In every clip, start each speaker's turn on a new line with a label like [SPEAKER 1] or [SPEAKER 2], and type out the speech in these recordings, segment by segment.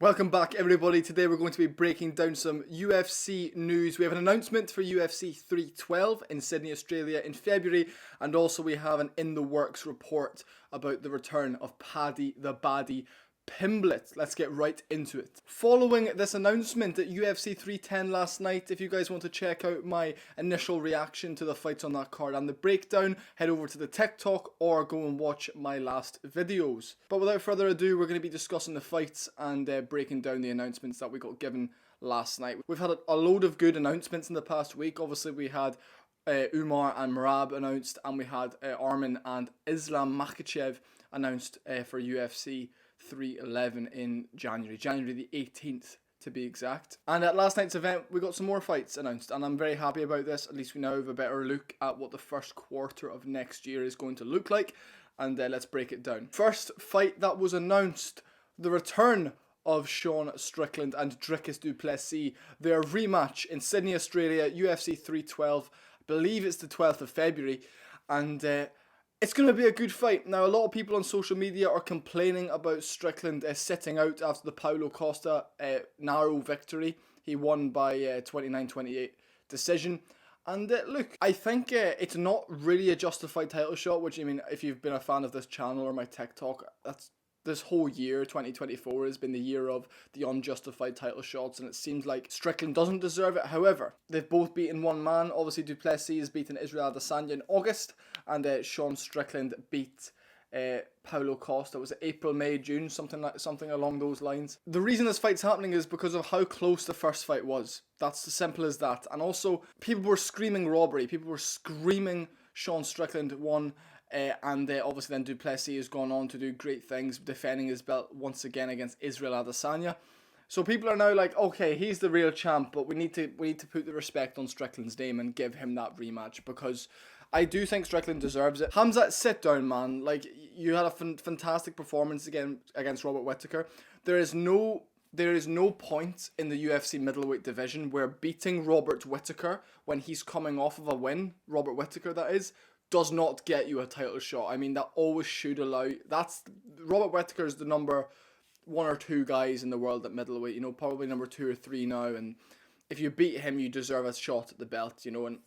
[SPEAKER 1] Welcome back, everybody. Today we're going to be breaking down some UFC news. We have an announcement for UFC 312 in Sydney, Australia in February, and also we have an in the works report about the return of Paddy the Baddy Pimblett. Let's get right into it. Following this announcement at UFC 310 last night, if you guys want to check out my initial reaction to the fights on that card and the breakdown, head over to the TikTok or go and watch my last videos. But without further ado, we're going to be discussing the fights and breaking down the announcements that we got given last night. We've had a load of good announcements in the past week. Obviously, we had Umar and Merab announced, and we had Arman and Islam Makhachev announced for UFC 311 in January the 18th to be exact. And at last night's event, we got some more fights announced, and I'm very happy about this. At least we now have a better look at what the first quarter of next year is going to look like, and let's break it down. First fight that was announced, the return of Sean Strickland and Dricus du Plessis, their rematch in Sydney, Australia, UFC 312. I believe it's the 12th of February, and it's going to be a good fight. Now, a lot of people on social media are complaining about Strickland sitting out after the Paulo Costa narrow victory. He won by 29-28 decision. And look, I think it's not really a justified title shot, which, I mean, if you've been a fan of this channel or my TikTok, this whole year, 2024, has been the year of the unjustified title shots, and it seems like Strickland doesn't deserve it. However, they've both beaten one man. Obviously, du Plessis has beaten Israel Adesanya in August, and Sean Strickland beat Paulo Costa. Was it April, May, June, something along those lines. The reason this fight's happening is because of how close the first fight was. That's as simple as that. And also, people were screaming robbery. People were screaming Sean Strickland won. And obviously then du Plessis has gone on to do great things, defending his belt once again against Israel Adesanya. So people are now like, okay, he's the real champ, but we need to put the respect on Strickland's name and give him that rematch, because I do think Strickland deserves it. Hamzat, sit down, man. Like, you had a fantastic performance again against Robert Whittaker. There is no point in the UFC middleweight division where beating Robert Whittaker when he's coming off of a win, Robert Whittaker that is, does not get you a title shot. I mean, that always should allow. Robert Whittaker is the number 1 or 2 guys in the world at middleweight. You know, probably number 2 or 3 now. And if you beat him, you deserve a shot at the belt. You know, and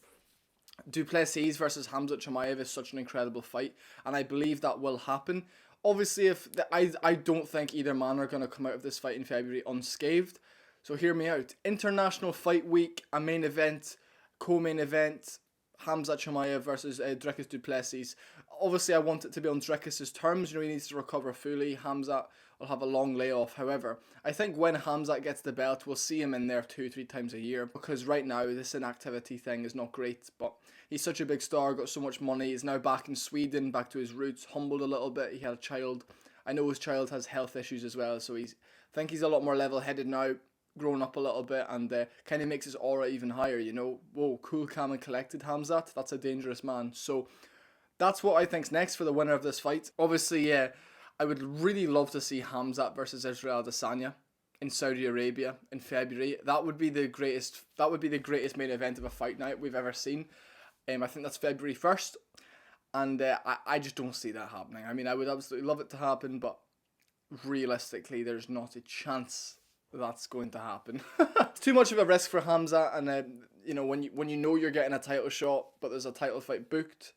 [SPEAKER 1] du Plessis versus Hamzat Chimaev is such an incredible fight, and I believe that will happen. Obviously, I don't think either man are going to come out of this fight in February unscathed. So hear me out. International Fight Week, a main event, co-main event. Hamzat Chimaev versus Dricus du Plessis. Obviously, I want it to be on Dricus' terms. You know, he needs to recover fully. Hamzat will have a long layoff. However, I think when Hamzat gets the belt, we'll see him in there 2-3 times a year, because right now this inactivity thing is not great. But he's such a big star, got so much money. He's now back in Sweden, back to his roots, humbled a little bit. He had a child. I know his child has health issues as well, so I think he's a lot more level-headed now, grown up a little bit, and kind of makes his aura even higher, you know. Whoa, cool, calm and collected Hamzat. That's a dangerous man. So that's what I think's next for the winner of this fight. Obviously, I would really love to see Hamzat versus Israel Adesanya in Saudi Arabia in February. That would be the greatest main event of a fight night we've ever seen. I think that's February 1st, and I just don't see that happening. I mean, I would absolutely love it to happen, but realistically, there's not a chance that's going to happen. It's too much of a risk for Hamzat, and you know, when you know you're getting a title shot, but there's a title fight booked,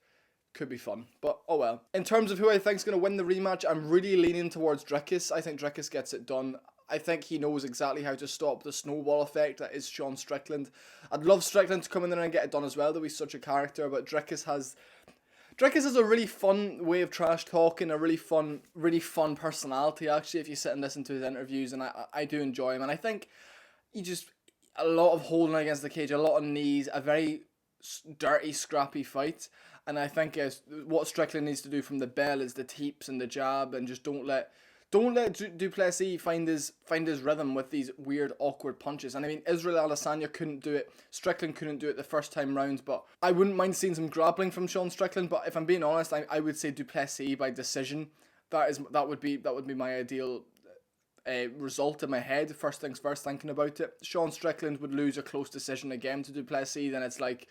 [SPEAKER 1] could be fun. But oh well. In terms of who I think's going to win the rematch, I'm really leaning towards Dricus. I think Dricus gets it done. I think he knows exactly how to stop the snowball effect that is Sean Strickland. I'd love Strickland to come in there and get it done as well, though he's such a character, but Dricus has a really fun way of trash talking, a really fun personality, actually, if you sit and listen to his interviews, and I do enjoy him. And I think a lot of holding against the cage, a lot of knees, a very dirty, scrappy fight. And I think what Strickland needs to do from the bell is the teeps and the jab, and just don't let du Plessis find his rhythm with these weird, awkward punches. And I mean, Israel Adesanya couldn't do it. Strickland couldn't do it the first time round, but I wouldn't mind seeing some grappling from Sean Strickland. But if I'm being honest, I would say du Plessis by decision. That would be my ideal result in my head. First things first, thinking about it. Sean Strickland would lose a close decision again to du Plessis, then it's like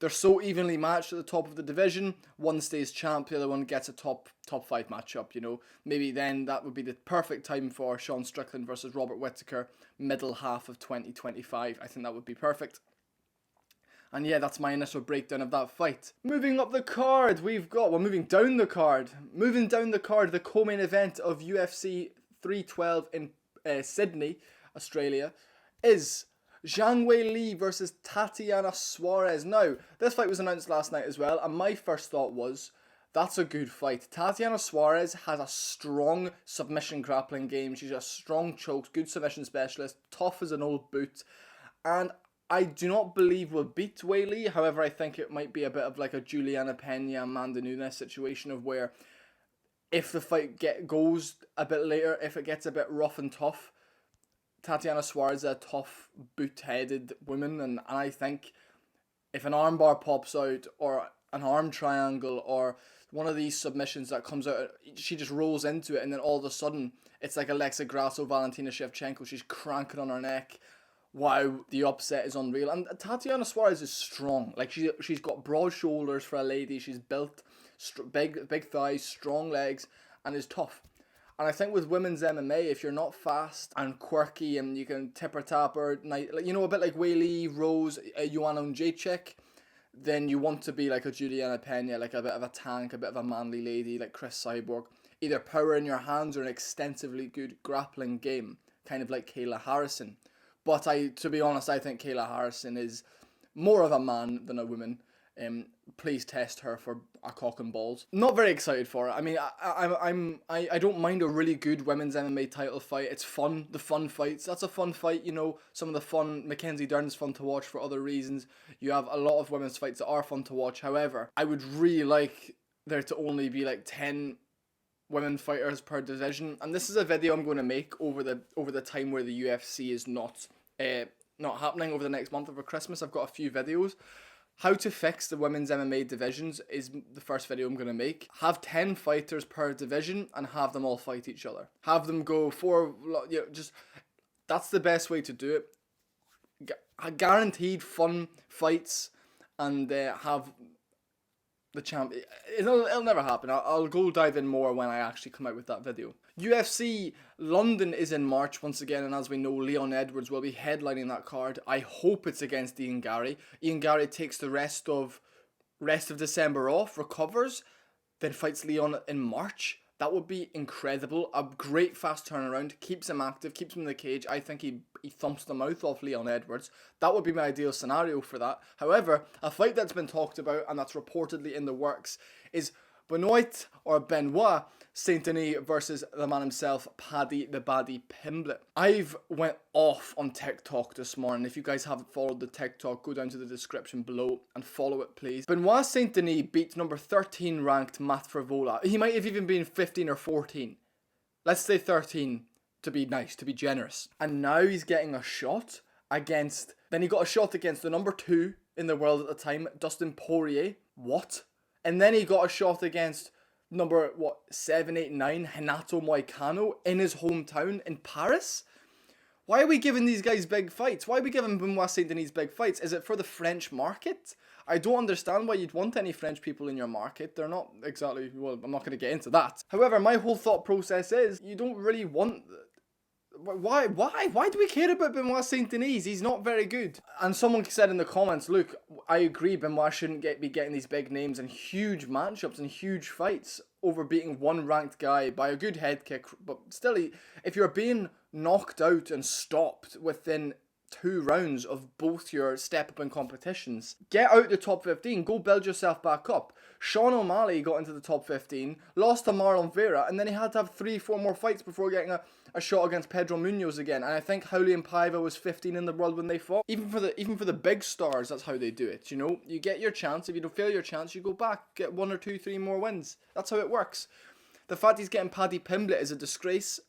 [SPEAKER 1] They're so evenly matched at the top of the division. One stays champ, the other one gets a top 5 matchup, you know. Maybe then that would be the perfect time for Sean Strickland versus Robert Whittaker, middle half of 2025. I think that would be perfect. And yeah, that's my initial breakdown of that fight. Moving up the card, moving down the card, the co-main event of UFC 312 in Sydney, Australia, is Zhang Weili versus Tatiana Suarez. Now, this fight was announced last night as well, and my first thought was, that's a good fight. Tatiana Suarez has a strong submission grappling game. She's a strong chokes, good submission specialist, tough as an old boot, and I do not believe will beat Weili. However, I think it might be a bit of like a Juliana Pena, Amanda Nunes situation of where if the fight goes a bit later, if it gets a bit rough and tough, Tatiana Suarez is a tough, boot-headed woman, and I think if an armbar pops out, or an arm triangle, or one of these submissions that comes out, she just rolls into it, and then all of a sudden, it's like Alexa Grasso, Valentina Shevchenko, she's cranking on her neck. Wow, the upset is unreal. And Tatiana Suarez is strong. Like, she's got broad shoulders for a lady. She's built, big thighs, strong legs, and is tough. And I think with women's MMA, if you're not fast and quirky and you can tap her, you know, a bit like Weili, Rose, Joanna Jacek, then you want to be like a Juliana Pena, like a bit of a tank, a bit of a manly lady, like Chris Cyborg. Either power in your hands or an extensively good grappling game, kind of like Kayla Harrison. But to be honest, I think Kayla Harrison is more of a man than a woman. Please test her for a cock and balls. Not very excited for it. I mean, I don't mind a really good women's MMA title fight. It's fun. The fun fights. That's a fun fight. You know, some of the fun. Mackenzie Dern's fun to watch for other reasons. You have a lot of women's fights that are fun to watch. However, I would really like there to only be like 10 women fighters per division, and this is a video I'm going to make over the time where the UFC is not happening over the next month over Christmas. I've got a few videos. How to fix the women's MMA divisions is the first video I'm going to make. Have 10 fighters per division and have them all fight each other. Have them go for, you know, just, that's the best way to do it. Guaranteed fun fights, and have the champ. It'll never happen. I'll go dive in more when I actually come out with that video. UFC London is in March once again, and as we know, Leon Edwards will be headlining that card. I hope it's against Ian Garry. Ian Garry takes the rest of December off, recovers, then fights Leon in March. That would be incredible. A great fast turnaround, keeps him active, keeps him in the cage. I think he thumps the mouth off Leon Edwards. That would be my ideal scenario for that. However, a fight that's been talked about and that's reportedly in the works is Benoit Saint-Denis versus the man himself, Paddy Pimblett. I've went off on TikTok this morning. If you guys haven't followed the TikTok, go down to the description below and follow it, please. Benoit Saint-Denis beat number 13 ranked Matt Frivola. He might have even been 15 or 14. Let's say 13 to be nice, to be generous. And now he's getting a shot against... Then he got a shot against the number 2 in the world at the time, Dustin Poirier. What? And then he got a shot against number 789 Renato Moicano in his hometown in Paris. Why are we giving these guys big fights? Why are we giving Benoit Saint-Denis big fights? Is it for the French market? I don't understand why you'd want any French people in your market. They're not exactly, well, I'm not going to get into that. However, my whole thought process is you don't really want... Why do we care about Benoit Saint-Denis? He's not very good. And someone said in the comments, look, I agree, Benoit shouldn't be getting these big names and huge matchups and huge fights over beating one ranked guy by a good head kick. But still, if you're being knocked out and stopped within 2 rounds of both your step up in competitions, get out the top 15, go build yourself back up. Sean O'Malley got into the top 15, lost to Marlon Vera, and then he had to have 3-4 more fights before getting a shot against Pedro Munoz again. And I think Raulian Paiva was 15 in the world when they fought. Even for the big stars, that's how they do it. You know, you get your chance. If you don't fail your chance, you go back, get 1 or 2, 3 more wins. That's how it works. The fact he's getting Paddy Pimblett is a disgrace.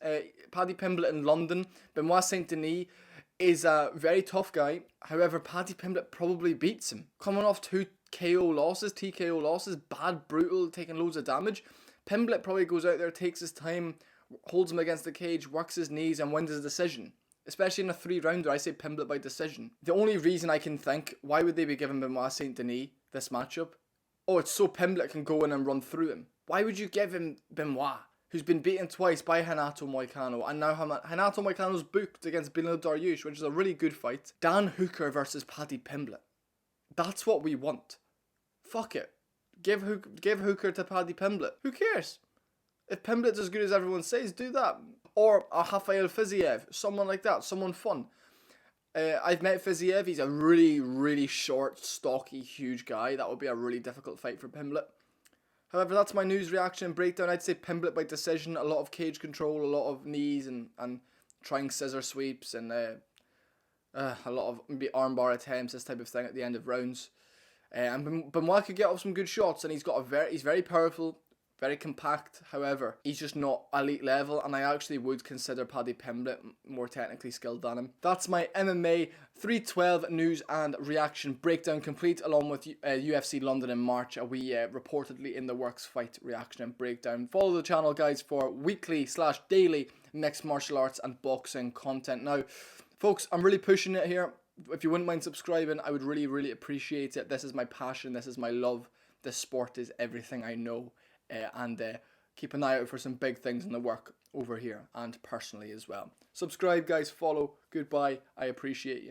[SPEAKER 1] Paddy Pimblett in London, Benoit Saint-Denis is a very tough guy. However, Paddy Pimblett probably beats him. Coming off 2 TKO losses, bad, brutal, taking loads of damage. Pimblett probably goes out there, takes his time, holds him against the cage, works his knees and wins his decision. Especially in a 3-rounder, I say Pimblett by decision. The only reason I can think, why would they be giving Benoit Saint-Denis this matchup. Oh, it's so Pimblett can go in and run through him. Why would you give him Benoit, who's been beaten twice by Renato Moicano, and now Renato Moicano's booked against Beneil Dariush, which is a really good fight. Dan Hooker versus Paddy Pimblett. That's what we want. Fuck it. Give Hooker to Paddy Pimblett. Who cares? If Pimblett's as good as everyone says, do that. Or a Rafael Fiziev, someone like that, someone fun. I've met Fiziev. He's a really, really short, stocky, huge guy. That would be a really difficult fight for Pimblett. However, that's my news reaction and breakdown. I'd say Pimblett by decision. A lot of cage control, a lot of knees and trying scissor sweeps and a lot of maybe armbar attempts, this type of thing at the end of rounds. And Benoit could get off some good shots, and he's very powerful, very compact. However, he's just not elite level, and I actually would consider Paddy Pimblett more technically skilled than him. That's my MMA 312 news and reaction breakdown complete, along with UFC London in March, a wee reportedly in the works fight reaction and breakdown. Follow the channel, guys, for weekly/daily mixed martial arts and boxing content. Now, folks, I'm really pushing it here. If you wouldn't mind subscribing, I would really, really appreciate it. This is my passion. This is my love. This sport is everything I know. And keep an eye out for some big things in the work over here and personally as well. Subscribe, guys. Follow. Goodbye. I appreciate you.